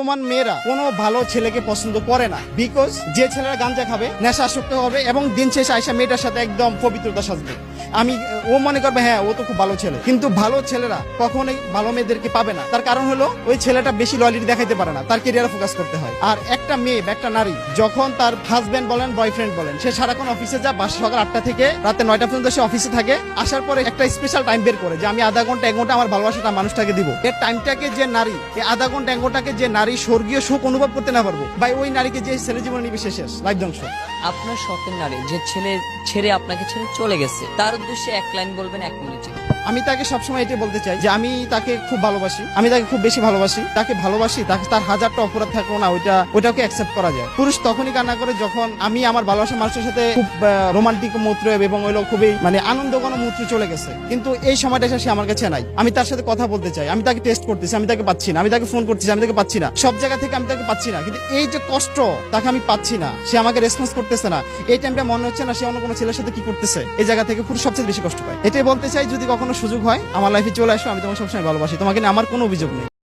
বর্তমান মেয়েরা কোনো ভালো ছেলেকে পছন্দ করে না, বিকজ যে ছেলেরা গাঞ্জা খাবে, নেশা আসক্ত হবে এবং দিন শেষে আইসা মেয়েটার সাথে একদম পবিত্রতা সাজবে। ও মনে করবে হ্যাঁ ও তো খুব ভালো ছেলে, কিন্তু ভালো ছেলেরা কখনোই ভালো মেয়েদেরকে পাবে না। তার কারণ হলো ওই ছেলেটা বেশি লয়ালিটি দেখাইতে পারে না, তার ক্যারিয়ারে ফোকাস করতে হয়। আর একটা মেয়ে বা একটা নারী যখন তার হাজবেন্ড বলেন বয়ফ্রেন্ড বলেন, সে সারাক্ষণ অফিসে যা, বাসা সকাল 8টা থেকে রাতে 9টা পর্যন্ত সে অফিসে থাকে, আসার পরে একটা স্পেশাল টাইম বের করে যে আমি আধা ঘন্টা 1 ঘন্টা আমার ভালোবাসাটা মানুষটাকে দিব। এই টাইমটাকে যে নারী, এই আধা ঘন্টা 1 ঘন্টাকে যে নারী স্বর্গীয় সুখ অনুভব করতে না পারবো, ভাই ওই নারীকে যে ছেলে জীবনে নিবে শেষ লাইফ ধ্বংস। আপনার শখের নারী যে ছেলে ছেড়ে আপনাকে ছেড়ে চলে গেছে, তার উদ্দেশ্যে এক লাইন বলবেন 1 মিনিটে। আমি তাকে সবসময় এটাই বলতে চাই যে আমি তাকে খুব ভালোবাসি, আমি তাকে খুব বেশি ভালোবাসি, তাকে ভালোবাসি, তাকে তার হাজারটা অপরাধ থাকবো না ওইটাকে অ্যাকসেপ্ট করা যায়। পুরুষ তখনই কান্না করে যখন আমি আমার ভালোবাসার মানুষের সাথে খুব রোমান্টিক মুহূর্ত এবং ওইগুলো খুবই আনন্দঘন মুহূর্ত চলে গেছে, কিন্তু এই সময়টা এসে সে আমার কাছে নাই। আমি তার সাথে কথা বলতে চাই, আমি তাকে টেস্ট করতেছি, আমি তাকে পাচ্ছি না, আমি তাকে ফোন করতেছি, আমি তাকে পাচ্ছি না, সব জায়গা থেকে আমি তাকে পাচ্ছি না, কিন্তু এই যে কষ্ট তাকে আমি পাচ্ছি না, সে আমাকে রেসপন্স করতেছে না, এই টাইমটা মনে হচ্ছে না সে অন্য কোনো ছেলের সাথে কি করতেছে, এই জায়গা থেকে পুরুষ সবচেয়ে বেশি কষ্ট পায়। এটাই বলতে চাই, যদি কখনো সুযোগ হয় আমার লাইফে চলে আসো, আমি তোমাকে সবসময় ভালোবাসি, তোমাকে নিয়ে আমার কোনো অভিযোগ নেই।